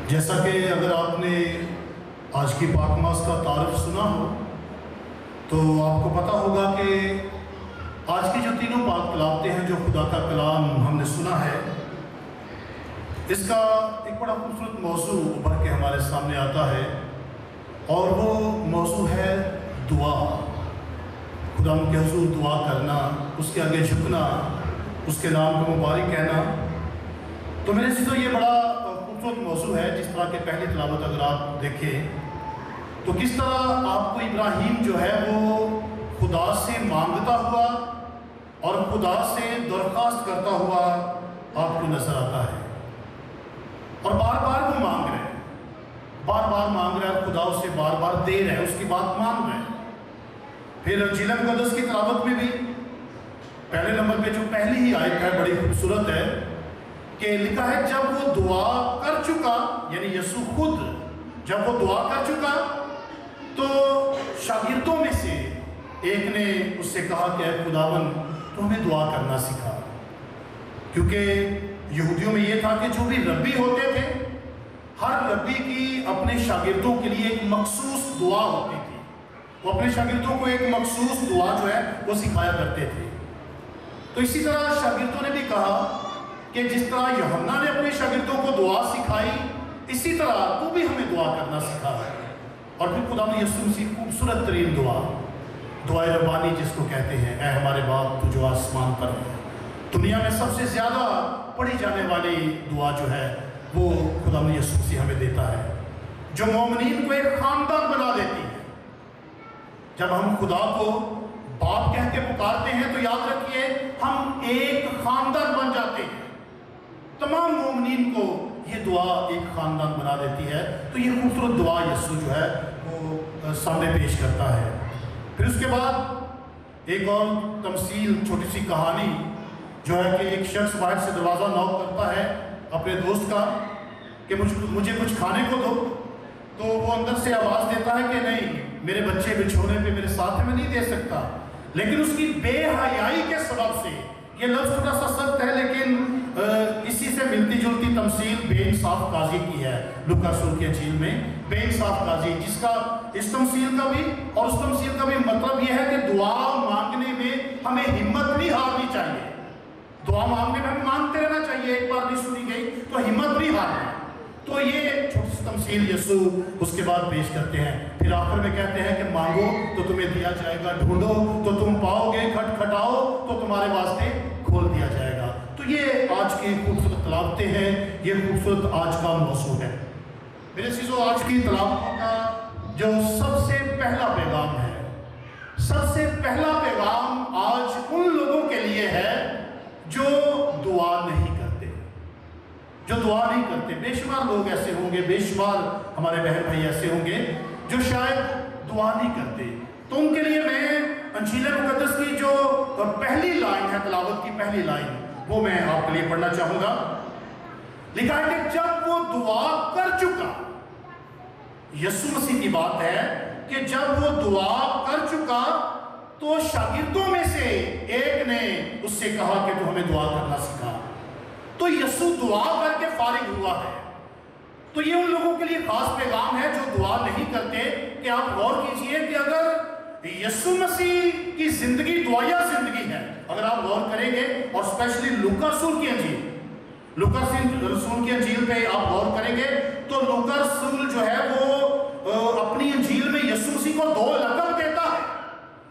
جیسا کہ اگر آپ نے آج کی پاک ماس کا تعارف سنا ہو تو آپ کو پتہ ہوگا کہ آج کی جو تینوں پاک تلاوتیں ہیں جو خدا کا کلام ہم نے سنا ہے، اس کا ایک بڑا خوبصورت موضوع ابھر کے ہمارے سامنے آتا ہے، اور وہ موضوع ہے دعا۔ خدا کے حضور دعا کرنا، اس کے آگے جھکنا، اس کے نام کو مبارک کہنا۔ تو میرے سے تو یہ بڑا خوبصورت موضوع ہے۔ جس طرح کہ پہلی تلاوت اگر آپ دیکھیں تو کس طرح آپ کو ابراہیم جو ہے وہ خدا سے مانگتا ہوا اور خدا سے درخواست کرتا ہوا آپ کو نظر آتا ہے، اور بار بار وہ مانگ رہے ہیں، بار بار مانگ رہا ہے، خدا اسے بار بار دے رہا ہے، اس کی بات مان رہے ہیں۔ پھر انجیل مقدس کی تلاوت میں بھی پہلے نمبر پہ جو پہلی ہی آیت ہے بڑی خوبصورت ہے کہ لکھا ہے جب وہ دعا کر چکا، یعنی یسوع خود جب وہ دعا کر چکا تو شاگردوں میں سے ایک نے اس سے کہا کہ اے خداوند تو ہمیں دعا کرنا سکھا، کیونکہ یہودیوں میں یہ تھا کہ جو بھی ربی ہوتے تھے ہر ربی کی اپنے شاگردوں کے لیے ایک مخصوص دعا ہوتی تھی، وہ اپنے شاگردوں کو ایک مخصوص دعا جو ہے وہ سکھایا کرتے تھے۔ تو اسی طرح شاگردوں نے بھی کہا کہ جس طرح یوحنا نے اپنے شاگردوں کو دعا سکھائی، اسی طرح تو بھی ہمیں دعا کرنا سکھا ہے۔ اور پھر خدا نے یسوع مسیح خوبصورت ترین دعائے ربانی جس کو کہتے ہیں، اے ہمارے باپ تو جو آسمان پر ہے، دنیا میں سب سے زیادہ پڑھی جانے والی دعا جو ہے وہ خدا نے یسوع مسیح ہمیں دیتا ہے، جو مومنین کو ایک خاندان بنا دیتی ہے۔ جب ہم خدا کو باپ کہہ کے پکارتے ہیں تو یاد رکھیے ہم ایک خاندان بن جاتے ہیں، تمام مومنین کو یہ دعا ایک خاندان بنا دیتی ہے۔ تو یہ خوبصورت دعا یسوع جو ہے وہ سامنے پیش کرتا ہے۔ پھر اس کے بعد ایک اور تمثیل، چھوٹی سی کہانی جو ہے کہ ایک شخص باہر سے دروازہ نوک کرتا ہے اپنے دوست کا کہ مجھے کچھ کھانے کو دو، تو وہ اندر سے آواز دیتا ہے کہ نہیں، میرے بچے بچھونے پہ میرے ساتھ میں نہیں دے سکتا، لیکن اس کی بے حیائی کے سبب سے، یہ لفظ تھوڑا سا سخت ہے لیکن اسی سے ملتی جلتی تمثیل بے انصاف قاضی کی ہے لوکا رسول کی انجیل میں۔ بے انصاف قاضی جس کا اس تمثیل کا بھی اور اس تمثیل کا بھی مطلب یہ ہے کہ دعا مانگنے میں ہمیں ہمت نہیں ہارنی چاہیے، دعا مانگنے میں ہمیں مانگتے رہنا چاہیے، ایک بار نہیں سنی گئی تو ہمت نہیں ہارنا۔ تو یہ چھوٹی سی تمثیل یسوع اس کے بعد پیش کرتے ہیں۔ پھر آخر میں کہتے ہیں کہ مانگو تو تمہیں دیا جائے گا، ڈھونڈو تو تم پاؤ گے، کھٹکھٹاؤ تو تمہارے واسطے کھول دیا جائے گا۔ تو یہ آج کی خوبصورت تلاوتیں ہیں، یہ خوبصورت آج کا موضوع ہے۔ میرے عزیزو، آج کی تلاوتوں کا جو سب سے پہلا پیغام ہے، سب سے پہلا پیغام آج ان لوگوں کے لیے ہے جو دعا نہیں کرتے، جو دعا نہیں کرتے۔ بے شمار لوگ ایسے ہوں گے، بے شمار ہمارے بہن بھائی ایسے ہوں گے جو شاید دعا نہیں کرتے۔ تو ان کے لیے میں انجیل مقدس کی جو پہلی لائن ہے، تلاوت کی پہلی لائن، وہ میں آپ کے لیے پڑھنا چاہوں گا۔ لکھا ہے کہ جب وہ دعا کر چکا، یسوع مسیح کی بات ہے کہ جب وہ دعا کر چکا تو شاگردوں میں سے ایک نے اس سے کہا کہ تو ہمیں دعا کرنا سکھا۔ تو یسوع دعا کر کے فارغ ہوا ہے۔ تو یہ ان لوگوں کے لیے خاص پیغام ہے جو دعا نہیں کرتے کہ آپ غور کیجئے کہ اگر یسوع مسیح کی زندگی دعائیہ زندگی ہے، اگر آپ غور کریں گے، اور اسپیشلی لوکا رسول کی انجیل، لوکا رسول کی انجیل پہ آپ غور کریں گے تو لوکا رسول جو ہے وہ اپنی انجیل میں یسوع مسیح کو 2 لقب دیتا ہے،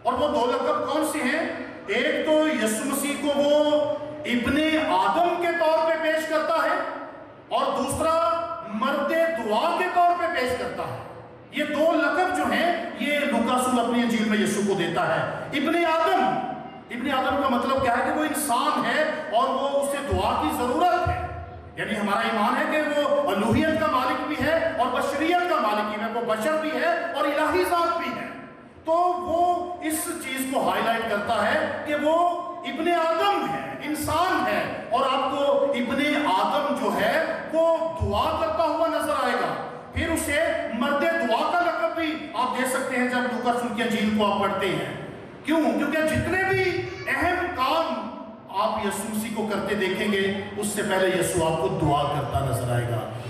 اور وہ 2 لقب کون سے ہیں؟ ایک تو یسوع مسیح کو وہ ابن آدم کے طور پہ پیش کرتا ہے، اور دوسرا مرد دعا کے طور پہ پیش کرتا ہے۔ یہ 2 لقب جو ہیں یہ لوکا رسول اپنی انجیل میں یسوع کو دیتا ہے۔ ابن آدم کا مطلب کیا ہے کہ وہ انسان ہے اور وہ اسے دعا کی ضرورت ہے، یعنی ہمارا ایمان ہے کہ وہ الوہیت کا مالک بھی ہے اور بشریت کا مالک بھی ہے، وہ بشر بھی ہے اور الہی ذات بھی ہے۔ تو وہ اس چیز کو ہائی لائٹ کرتا ہے کہ وہ ابن آدم ہے، انسان ہے، اور آپ کو ابن آدم جو ہے وہ دعا کرتا ہوا نظر آئے گا۔ پھر اسے مرد دعا کا لقب بھی آپ دے سکتے ہیں جب لوکا رسول کی انجیل کو آپ پڑھتے ہیں۔ کیوں؟ کیونکہ جتنے بھی اہم کام آپ یسوع مسیح کو کرتے دیکھیں گے اس سے پہلے یسوع آپ کو دعا کرتا نظر آئے گا۔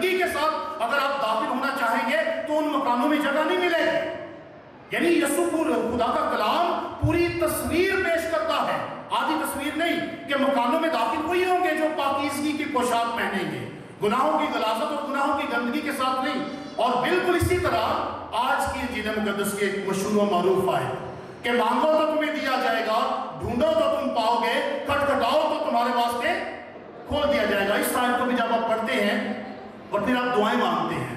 گندگی کے ساتھ اگر آپ داخل ہونا چاہیں گے تو ان مکانوں میں جگہ نہیں ملے گی۔ یعنی یسوع خدا کا کلام پوری تصویر پیش کرتا ہے، آدھی تصویر نہیں، کہ مکانوں میں داخل وہی ہوں گے جو پاکیزگی کی پوشاک پہنیں گے، گناہوں کی غلاظت اور گناہوں کی گندگی کے ساتھ نہیں۔ اور بالکل اسی طرح آج کی انجیل مقدس کی ایک مشہور و معروف آیت کہ مانگو تو تمہیں دیا جائے گا، ڈھونڈو تو تم پاؤ گے، کھٹکھٹاؤ تو تمہارے واسطے کھول دیا جائے گا۔ اس آیت کو بھی جب آپ پڑھتے ہیں اور پھر آپ دعائیں مانگتے ہیں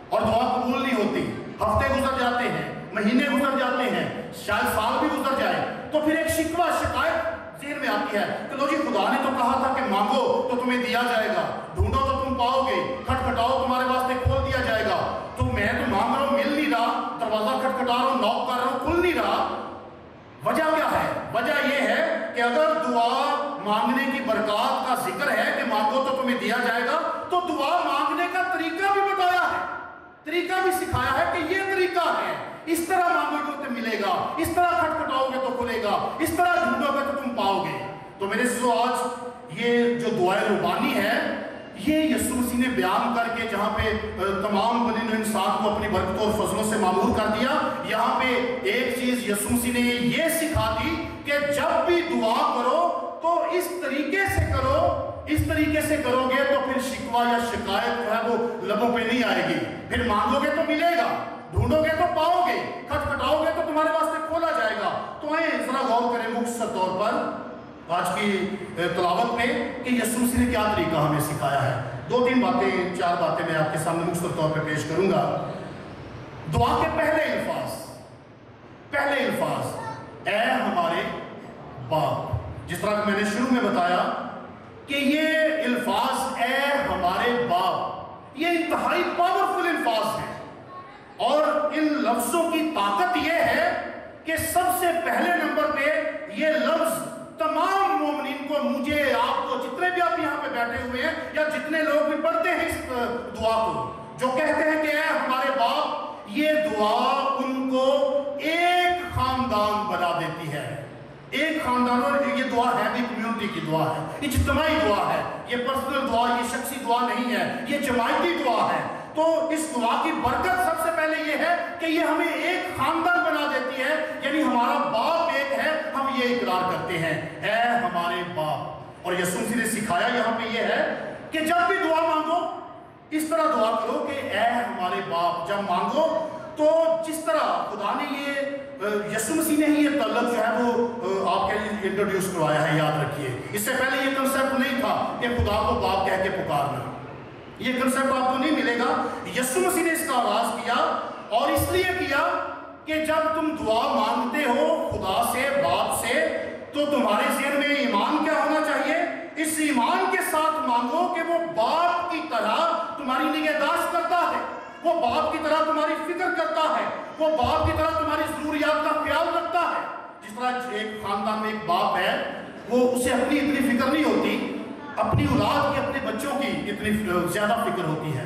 اور دعا قبول نہیں ہوتی، ہفتے گزر جاتے ہیں، مہینے گزر جاتے ہیں، شاید سال بھی گزر جائے، تو پھر ایک شکوہ شکایت ذہن میں آتی ہے کہ لو جی خدا نے تو کہا تھا کہ مانگو تو تمہیں دیا جائے گا، ڈھونڈو تو تم پاؤ گے، کھٹکھٹاؤ تمہارے واسطے کھول دیا جائے گا۔ تو میں تو مانگ رہا ہوں، مل نہیں رہا، دروازہ کھٹکھٹا رہا ہوں، نوک کر رہا ہوں، کھل نہیں رہا۔ وجہ کیا ہے؟ وجہ یہ ہے کہ اگر دعا مانگنے کی برکات کا ذکر ہے کہ مانگو تو تمہیں دیا جائے گا، تو دعا مانگنے کا طریقہ بھی بتایا ہے، طریقہ بھی سکھایا ہے کہ یہ طریقہ ہے، اس طرح مانگو گے تو ملے گا، اس طرح کھٹکھٹاؤ گے تو کھلے گا، اس طرح ڈھونڈو گے تو تم پاؤ گے۔ تو میرے سو آج یہ جو دعائے ربانی ہے یہ یسوع مسیح نے بیان کر کے جہاں پہ تمام بنی نوع انسان کو اپنی برکتوں اور فضلوں سے معمور کر دیا، یہاں پہ ایک چیز یسوع مسیح نے یہ سکھا دی کہ جب بھی دعا کرو تو اس طریقے سے کرو، اس طریقے سے کرو گے تو پھر شکوہ یا شکایت جو ہے وہ لبوں پہ نہیں آئے گی، پھر مانگو گے تو ملے گا، ڈھونڈو گے تو پاؤ گے، کھٹکھٹاؤ گے تو تمہارے واسطے کھولا جائے گا۔ تو آئیں ذرا غور کریں مختصر طور پر آج کی تلاوت میں کہ یسوع مسیح نے کیا طریقہ ہمیں سکھایا ہے۔ دو تین باتیں، چار باتیں میں آپ کے سامنے مختصر طور پہ پیش کروں گا۔ دعا کے پہلے الفاظ اے ہمارے باپ، جس طرح کہ میں نے شروع میں بتایا کہ یہ الفاظ اے ہمارے باپ یہ انتہائی پاورفل الفاظ ہیں، اور ان لفظوں کی طاقت یہ ہے کہ سب سے پہلے نمبر پہ یہ لفظ تمام مومنین کو، مجھے، آپ کو، جتنے بھی آپ یہاں پہ بیٹھے ہوئے ہیں یا جتنے لوگ بھی پڑھتے ہیں اس دعا کو، جو کہتے ہیں کہ اے ہمارے باپ، یہ دعا ان کو ایک خاندان بنا دیتی ہے، ایک خاندان۔ اور یہ دعا ہے بھی کمیونٹی کی دعا ہے، اجتماعی دعا ہے، یہ پرسنل دعا، یہ شخصی دعا نہیں ہے، یہ جماعتی دعا ہے۔ تو اس دعا کی برکت سب سے پہلے یہ ہے کہ یہ ہمیں ایک خاندان بنا دیتی ہے، یعنی ہمارا باپ ایک ہے، ہم یہ اقرار کرتے ہیں اے ہمارے باپ۔ اور یسوع مسیح نے سکھایا یہاں پہ یہ ہے کہ جب بھی دعا مانگو اس طرح دعا کرو کہ اے ہمارے باپ۔ جب مانگو تو جس طرح خدا نے یہ یسوع مسیح نے ہی یہ تعلق جو ہے وہ آپ کے لیے انٹروڈیوس کروایا ہے، یاد رکھیے۔ اس سے پہلے یہ کنسیپٹ نہیں تھا کہ خدا کو باپ کہہ کے پکارنا، یہ کنسیپٹ آپ کو نہیں ملے گا۔ یسوع مسیح نے اس کا آغاز کیا، اور اس لیے کیا کہ جب تم دعا مانگتے ہو خدا سے، باپ سے، تو تمہارے ذہن میں ایمان کیا ہونا چاہیے؟ اس ایمان کے ساتھ مانگو کہ وہ باپ کی طرح تمہاری نگہداشت کرتا ہے، وہ باپ کی طرح تمہاری فکر کرتا ہے، وہ باپ کی طرح تمہاری ضروریات کا خیال رکھتا ہے۔ جس طرح ایک خاندان میں ایک باپ ہے، وہ اسے اپنی اتنی فکر نہیں ہوتی، اپنی اولاد کی، اپنے بچوں کی اتنی زیادہ فکر ہوتی ہے۔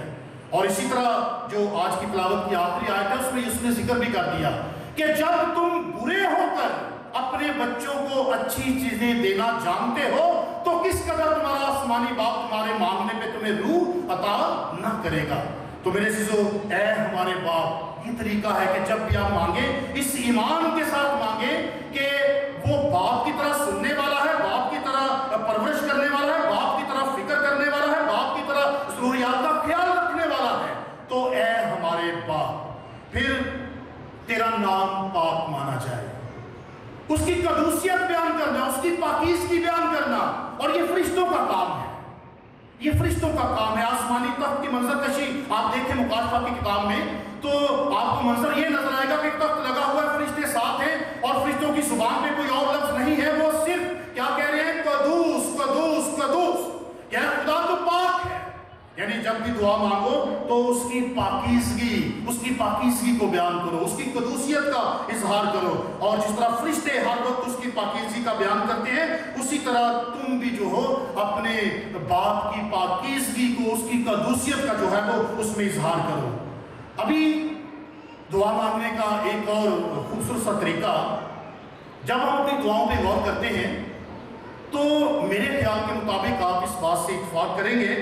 اور اسی طرح جو آج کی تلاوت کی آخری آیت ہے اس میں اس نے ذکر بھی کر دیا کہ جب تم برے ہو کر اپنے بچوں کو اچھی چیزیں دینا جانتے ہو تو کس قدر تمہارا آسمانی باپ تمہارے مانگنے پہ تمہیں روح عطا نہ کرے گا۔ تو میرے عزیزو، اے ہمارے باپ، یہ طریقہ ہے کہ جب بھی آپ مانگیں اس ایمان کے ساتھ مانگیں کہ وہ باپ کی طرح سننے والا ہے، باپ کی طرح پرورش کرنے والا ہے، باپ کی طرح فکر کرنے والا ہے، باپ کی طرح ضروریات کا خیال رکھنے والا ہے۔ تو اے ہمارے باپ، پھر تیرا نام پاک مانا جائے، اس کی قدوسیت بیان کرنا، اس کی پاکیزگی بیان کرنا، اور یہ فرشتوں کا کام ہے، یہ فرشتوں کا کام ہے۔ آسمانی تخت کی منظر کشی آپ دیکھیں مکاشفہ کی کتاب میں تو آپ کو منظر یہ نظر آئے گا کہ تخت لگا ہوا ہے، فرشتے ساتھ ہیں، اور فرشتوں کی زبان پہ کوئی اور لفظ نہیں ہے، وہ صرف کیا کہہ رہے ہیں؟ قدوس قدوس قدوس، یعنی خدا تو پاک ہے۔ یعنی جب بھی دعا مانگو تو اس کی پاکیزگی کو بیان کرو، اس کی قدوسیت کا اظہار کرو، اور جس طرح فرشتے ہر وقت اس کی پاکیزگی کا بیان کرتے ہیں اسی طرح تم بھی جو ہو اپنے باپ کی پاکیزگی کو، اس کی قدوسیت کا جو ہے وہ اس میں اظہار کرو۔ ابھی دعا مانگنے کا ایک اور خوبصورت سا طریقہ، جب ہم اپنی دعاؤں پہ غور کرتے ہیں تو میرے خیال کے مطابق آپ اس بات سے اتفاق کریں گے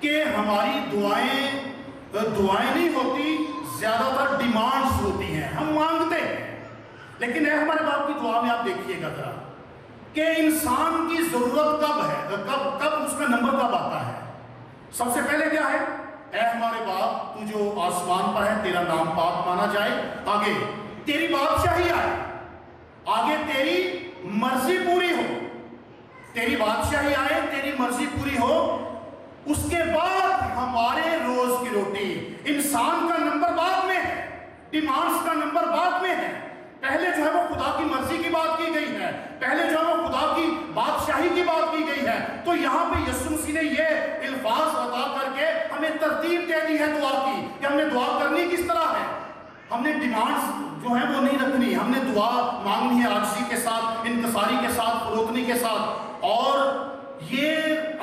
کہ ہماری دعائیں نہیں ہوتی، زیادہ تر ڈیمانڈز ہوتی ہیں، ہم مانگتے ہیں. لیکن اے ہمارے باپ کی دعا میں آپ دیکھیے گا ذرا کہ انسان کی ضرورت کب ہے، کب اس کا نمبر کب آتا ہے. سب سے پہلے کیا ہے؟ اے ہمارے باپ تو جو آسمان پر ہے، تیرا نام پاک مانا جائے، آگے تیری بادشاہی آئے، آگے تیری مرضی پوری ہو. تیری بادشاہی آئے، تیری مرضی پوری ہو. اس کے بعد ہمارے روز کی روٹی. انسان کا نمبر بعد میں ہے، ڈیمانڈز کا نمبر بعد میں ہے. پہلے جو ہے وہ خدا کی مرضی کی بات کی گئی ہے، پہلے جو ہے وہ خدا کی بادشاہی کی بات کی گئی ہے. تو یہاں پہ یسوع مسیح نے یہ الفاظ عطا کر کے ہمیں ترتیب دے دی ہے دعا کی کہ ہم نے دعا کرنی کس طرح ہے. ہم نے ڈیمانڈز جو ہیں وہ نہیں رکھنی، ہم نے دعا مانگنی ہے عاجزی کے ساتھ، انکساری کے ساتھ، فروتنی کے ساتھ. اور یہ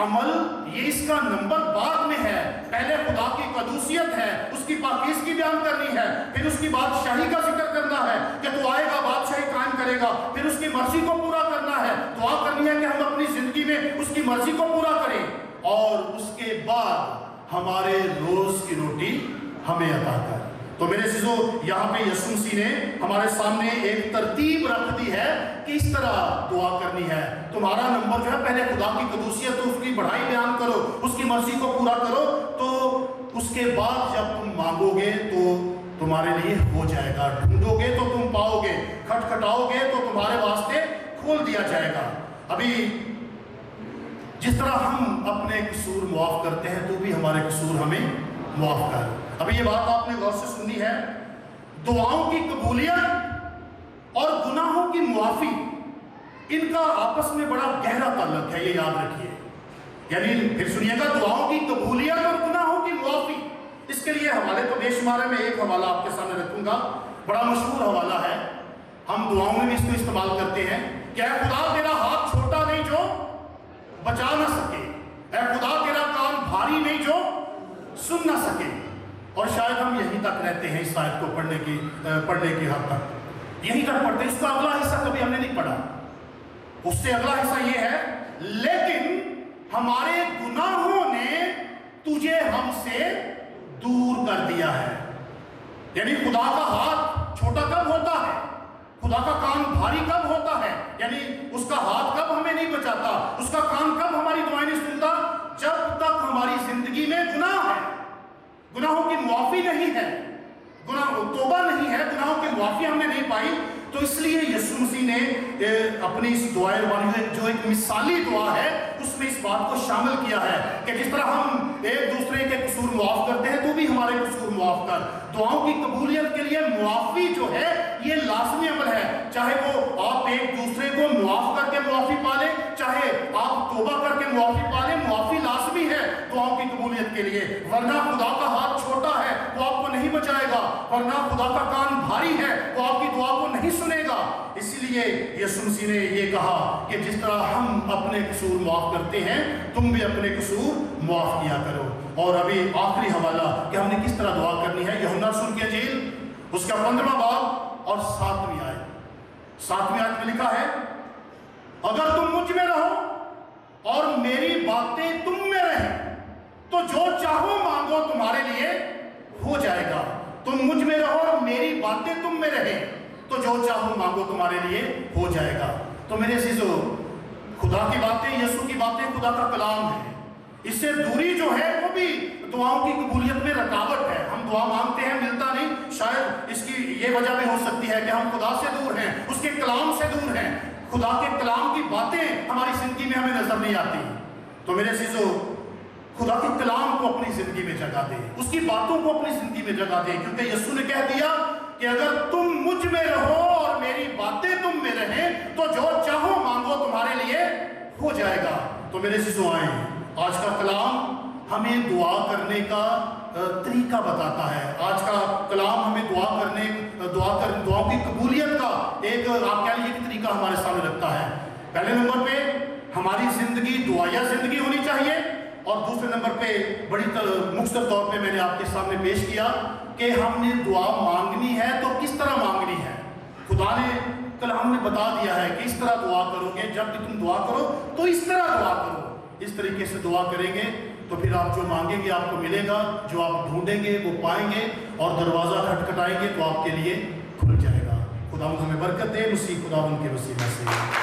عمل، یہ اس کا نمبر بعد میں ہے. پہلے خدا کی قدوسیت ہے، اس کی پاکیزگی بیان کرنی ہے، پھر اس کی بادشاہی کا ذکر کرنا ہے کہ تو آئے گا، بادشاہی قائم کرے گا، پھر اس کی مرضی کو پورا کرنا ہے. دعا کرنی ہے کہ ہم اپنی زندگی میں اس کی مرضی کو پورا کریں، اور اس کے بعد ہمارے روز کی روٹی ہمیں عطا کر. تو میرے عزیزو، یہاں پہ یسوع مسیح نے ہمارے سامنے ایک ترتیب رکھ دی ہے کہ اس طرح دعا کرنی ہے. تمہارا نمبر جو ہے، پہلے خدا کی قدوسیت، اس کی بڑائی بیان کرو، اس کی مرضی کو پورا کرو. تو اس کے بعد جب تم مانگو گے تو تمہارے لیے ہو جائے گا. ڈھونڈو گے تو تم پاؤ گے، کھٹکھٹاؤ گے تو تمہارے واسطے کھول دیا جائے گا. ابھی جس طرح ہم اپنے قصور معاف کرتے ہیں، تو بھی ہمارے قصور ہمیں معاف کر. ابھی یہ بات آپ نے غور سے سنی ہے، دعاؤں کی قبولیت اور گناہوں کی معافی، ان کا آپس میں بڑا گہرا تعلق ہے، یہ یاد رکھیے. یعنی پھر سنیے گا، دعاؤں کی قبولیت اور گناہوں کی معافی. اس کے لیے حوالے تو بے شمار ہے، میں ایک حوالہ آپ کے سامنے رکھوں گا، بڑا مشہور حوالہ ہے، ہم دعاؤں میں بھی اس کو استعمال کرتے ہیں کہ اے خدا تیرا ہاتھ چھوٹا نہیں جو بچا نہ سکے، اے خدا تیرا کان بھاری نہیں جو سن نہ سکے. اور شاید ہم یہیں تک رہتے ہیں اس آیت کو پڑھنے کی حد تک، یہیں تک پڑھتے ہیں. اس کا اگلا حصہ کبھی ہم نے نہیں پڑھا. اس سے اگلا حصہ یہ ہے، لیکن ہمارے گناہوں نے تجھے ہم سے دور کر دیا ہے. یعنی خدا کا ہاتھ چھوٹا کب ہوتا ہے، خدا کا کان بھاری کب ہوتا ہے، یعنی اس کا ہاتھ کب ہمیں نہیں بچاتا، اس کا کان کب ہماری دعائیں نہیں سنتا، جب تک ہماری زندگی میں گناہ ہے، گناہوں کی معافی نہیں ہے، توبہ نہیں ہے، گناہوں کی معافی ہم نے نہیں پائی. تو اس لیے یسوع مسیح نے اپنی اس دعائے ربانی جو ایک مثالی دعا ہے، اس میں اس بات کو شامل کیا ہے کہ جس طرح ہم ایک دوسرے کے قصور معاف کرتے ہیں، تو بھی ہمارے قصور معاف کر. دعاؤں کی قبولیت کے لیے معافی جو ہے یہ لازمی عمل ہے. چاہے وہ آپ ایک دوسرے کو معاف کر کے معافی پالیں، چاہے آپ توبہ کر کے معافی پالیں، معافی لازمی ہے دعاؤں کی قبولیت کے لیے. ورنہ خدا کا ہاتھ چھوٹا ہے، وہ آپ کو نہیں بچائے گا، ورنہ خدا کا کان بھاری ہے، وہ آپ کی دعا کو نہیں سنے گا. اسی لیے یسوع مسیح نے یہ کہا کہ جس طرح ہم اپنے قصور معاف کرتے ہیں، تم بھی اپنے قصور معاف کیا کرو. اور ابھی آخری حوالہ کہ ہم نے کس طرح دعا کرنی ہے، یوحنا رسول کی انجیل اس کا 15واں باب اور 7ویں آیت. 7ویں آیت میں لکھا ہے، اگر تم مجھ میں رہو اور میری باتیں تم میں رہیں تو جو چاہو مانگو تمہارے لیے ہو جائے گا. تم مجھ میں رہو اور میری باتیں تم میں رہیں تو جو چاہو مانگو تمہارے لیے ہو جائے گا. تو میرے عزیزو، خدا کی باتیں، یسوع کی باتیں خدا کا کلام ہے. اس سے دوری جو ہے وہ بھی دعاؤں کی قبولیت میں رکاوٹ ہے. ہم دعا مانگتے ہیں، ملتا نہیں. شاید اس کی یہ وجہ بھی ہو سکتی ہے کہ ہم خدا سے دور ہیں، اس کے کلام سے دور ہیں. خدا کے کلام کی باتیں ہماری زندگی میں ہمیں نظر نہیں آتی. تو میرے عزیزو، خدا کے کلام کو اپنی زندگی میں جگہ دے، اس کی باتوں کو اپنی زندگی میں جگہ دے. کیونکہ یسوع نے کہہ دیا کہ اگر تم مجھ میں رہو اور میری باتیں تم میں رہیں تو جو چاہو مانگو تمہارے لیے ہو جائے گا. تو میرے عزیزو، آئیں، آج کا کلام ہمیں دعا کرنے کا طریقہ بتاتا ہے. آج کا کلام ہمیں دعاؤں کی قبولیت کا ایک آپ کہہ لیجیے طریقہ ہمارے سامنے رکھتا ہے. پہلے نمبر پہ ہماری زندگی دعائیا زندگی ہونی چاہیے، اور دوسرے نمبر پہ بڑی مختصر طور پہ میں نے آپ کے سامنے پیش کیا کہ ہم نے دعا مانگنی ہے تو کس طرح مانگنی ہے. خدا نے کلام میں بتا دیا ہے کہ اس طرح دعا کرو گے، جب بھی تم دعا کرو تو اس طرح دعا کرو. اس طریقے سے دعا کریں گے تو پھر آپ جو مانگیں گے آپ کو ملے گا، جو آپ ڈھونڈیں گے وہ پائیں گے، اور دروازہ کھٹکھٹائیں گے تو آپ کے لیے کھل جائے گا۔ خدا ہمیں برکت دے، مسیح خدا ان کے وسیلہ سے۔